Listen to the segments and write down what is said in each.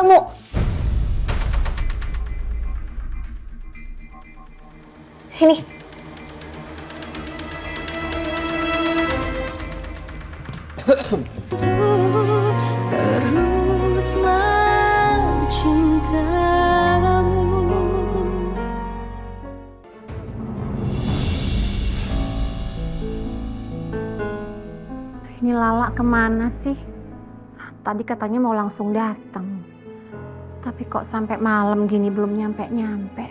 kamu. Ini. Terus mencintamu. Ini Lala kemana sih? Tadi katanya mau langsung datang. Tapi kok sampai malam gini belum nyampe-nyampe.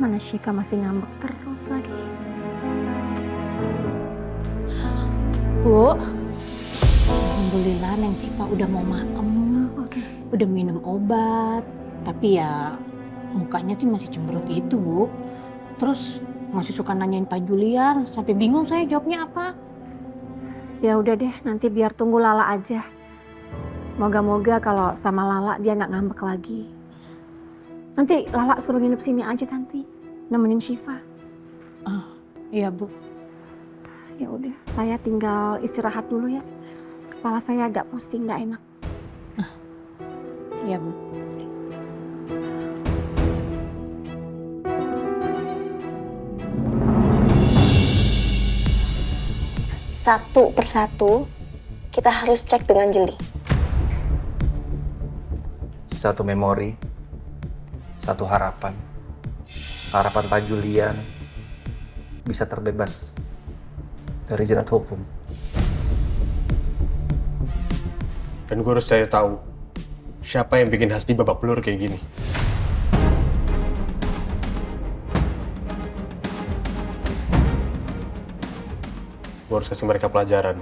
Mana Syifa masih ngambek terus lagi. Bu, alhamdulillah Neng Syifa udah mau maem. Oke. Udah minum obat. Tapi ya mukanya sih masih cemberut gitu, Bu. Terus masih suka nanyain Pak Julian. Sampai bingung saya jawabnya apa. Ya udah deh, nanti biar tunggu Lala aja. Moga-moga kalau sama Lala dia nggak ngambek lagi. Nanti Lala suruh nginep sini aja nanti, nemenin Syifa. Iya, Bu. Ya udah, saya tinggal istirahat dulu ya. Kepala saya agak pusing, nggak enak. Iya, Bu. Satu persatu kita harus cek dengan jeli. Satu memori, satu harapan. Harapan Pak Julian bisa terbebas dari jerat hukum. Dan gue harus cari tahu siapa yang bikin Hasbi babak belur kayak gini. Gue harus kasih mereka pelajaran.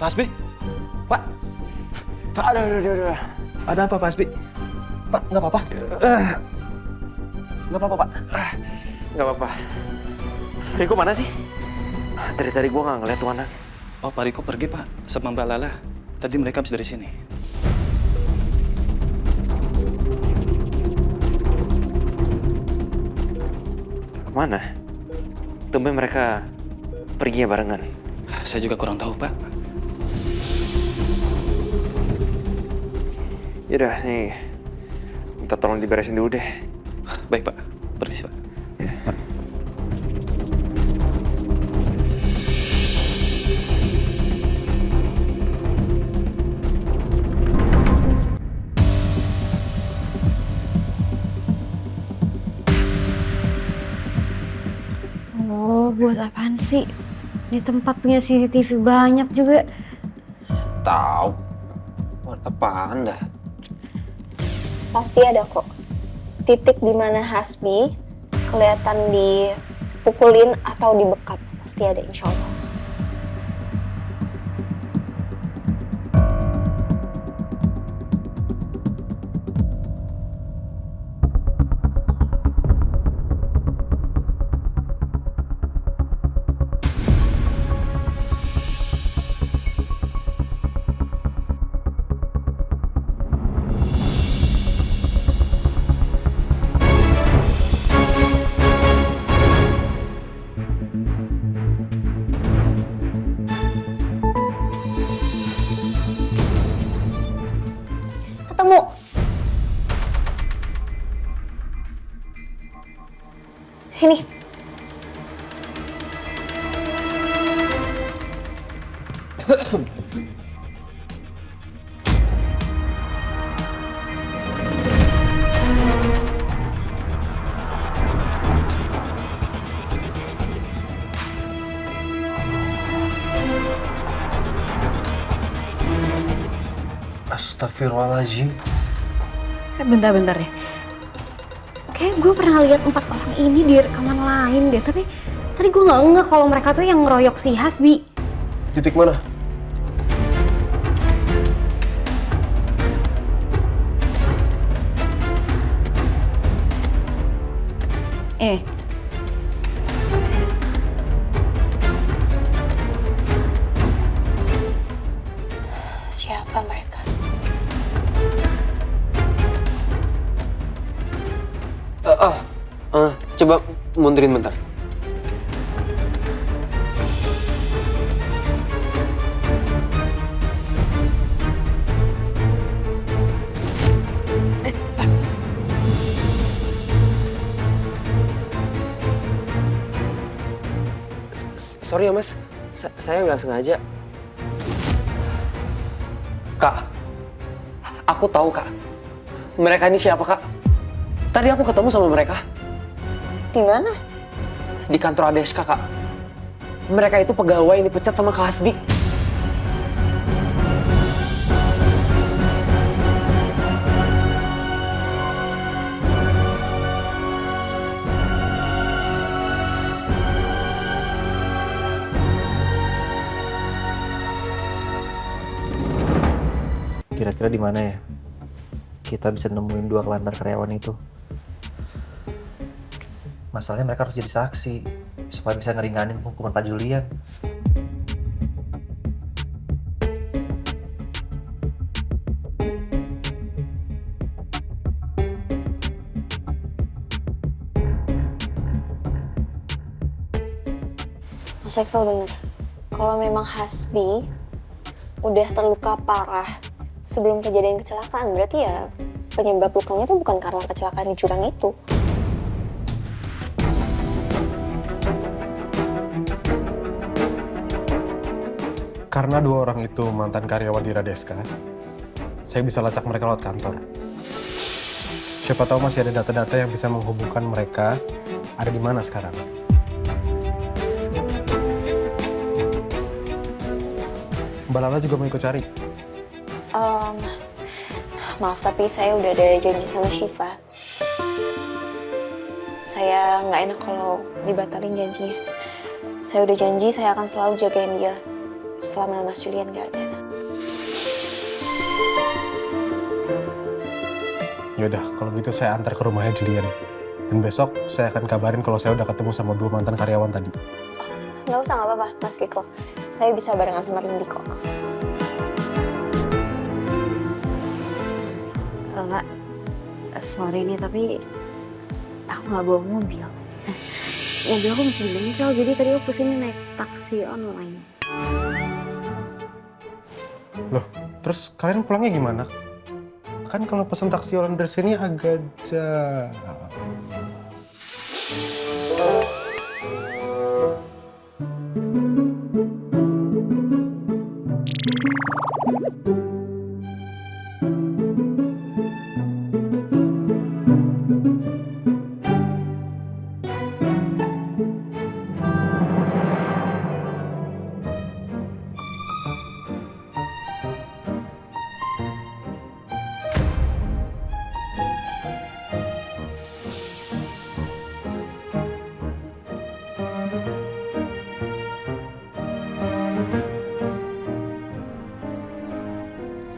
Pak Hasbi? Pak? Pak? Aduh. Ada apa Pak Hasbi? Pak, nggak apa-apa? Nggak apa-apa Pak? Nggak apa-apa. Riko mana sih? Dari tadi gue nggak ngeliat tuh anak. Oh, Pak Riko pergi Pak, sama Mbak Lala. Tadi mereka habis dari sini. Kemana? Tumben mereka perginya barengan. Saya juga kurang tahu Pak. Yaudah, nih. Minta tolong diberesin dulu deh. Baik Pak, permisi Pak. Oh, buat apaan sih? Ini tempat punya CCTV banyak juga. Tahu. Buat apaan dah? Pasti ada kok titik di mana Hasbi kelihatan dipukulin atau dibekap. Pasti ada, insya Allah. Ini. Astagfirullahaladzim. Bentar-bentar ya. Kayak gue pernah lihat 4 orang ini di rekaman lain deh, tapi tadi gue nggak ngeh kalau mereka tuh yang ngeroyok si Hasbi. Titik mana? Eh, Siapa mereka? Coba mundurin bentar. Sorry ya mas, saya nggak sengaja. Kak, aku tahu kak. Mereka ini siapa kak? Tadi aku ketemu sama mereka. Di mana? Di kantor ADSK, Kak. Mereka itu pegawai yang dipecat sama Kak Hasbi. Kira-kira di mana ya kita bisa nemuin 2 kelantar karyawan itu? Masalahnya mereka harus jadi saksi supaya bisa ngeringanin hukuman Pak Julian. Mas Axel bener. Kalau memang Hasbi udah terluka parah sebelum kejadian kecelakaan, berarti ya penyebab lukanya itu bukan karena kecelakaan di jurang itu. Karena 2 orang itu mantan karyawan di Radeska, saya bisa lacak mereka lewat kantor. Siapa tahu masih ada data-data yang bisa menghubungkan mereka ada di mana sekarang. Mbak Lala juga mau ikut cari. Maaf, tapi saya udah ada janji sama Syifa. Saya nggak enak kalau dibatalin janjinya. Saya udah janji saya akan selalu jagain dia selama Mas Julian nggak ada. Yaudah, kalau gitu saya antar ke rumahnya Julian. Dan besok saya akan kabarin kalau saya udah ketemu sama 2 mantan karyawan tadi. Nggak usah, nggak apa-apa, Mas Kiko. Saya bisa barengan sama Rindy kok. Mbak, sorry nih tapi aku nggak bawa mobil. Mobil aku masih di bengkel, jadi tadi aku kesini naik taksi online. Loh, terus kalian pulangnya gimana? Kan kalau pesan taksi online dari sini agak jauh.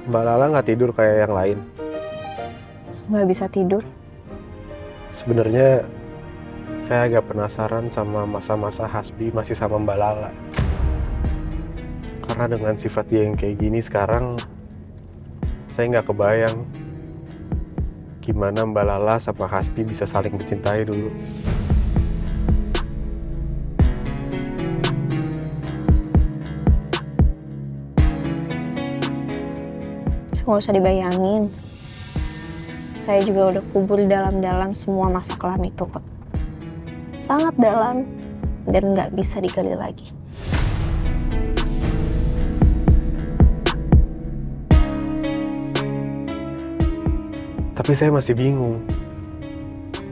Mbak Lala nggak tidur kayak yang lain. Nggak bisa tidur. Sebenarnya saya agak penasaran sama masa-masa Hasbi masih sama Mbak Lala. Karena dengan sifat dia yang kayak gini sekarang, saya nggak kebayang gimana Mbak Lala sama Hasbi bisa saling mencintai dulu. Nggak usah dibayangin. Saya juga udah kubur dalam-dalam semua masa kelam itu kok. sangat dalam dan nggak bisa digali lagi. Tapi saya masih bingung.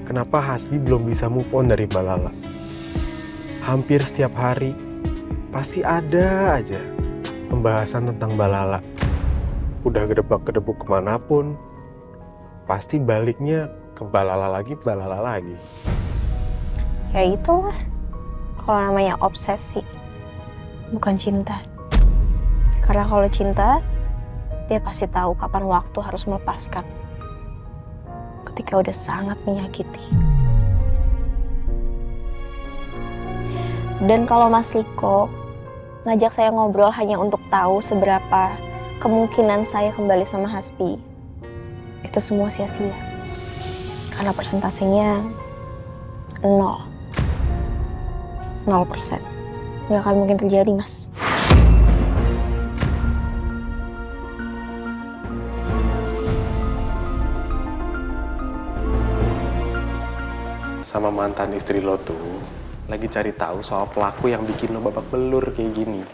Kenapa Hasbi belum bisa move on dari Mbak Lala? Hampir setiap hari pasti ada aja pembahasan tentang Mbak Lala. Udah gedebak-gedebuk kemanapun, pasti baliknya ke Mbak Lala lagi, Mbak Lala lagi. Ya itulah, kalau namanya obsesi, bukan cinta. Karena kalau cinta, dia pasti tahu kapan waktu harus melepaskan. Ketika udah sangat menyakiti. Dan kalau Mas Liko ngajak saya ngobrol hanya untuk tahu seberapa kemungkinan saya kembali sama Hasbi, itu semua sia-sia. Karena persentasenya 0%. Nggak akan mungkin terjadi, Mas. Sama mantan istri lo tuh lagi cari tahu soal pelaku yang bikin lo babak belur kayak gini.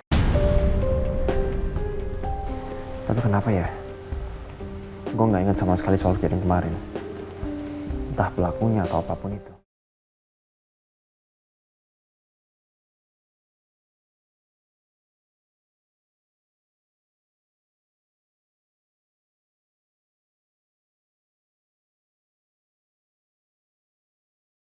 Tapi kenapa ya? Gue nggak ingat sama sekali soal kejadian kemarin. Entah pelakunya atau apapun itu.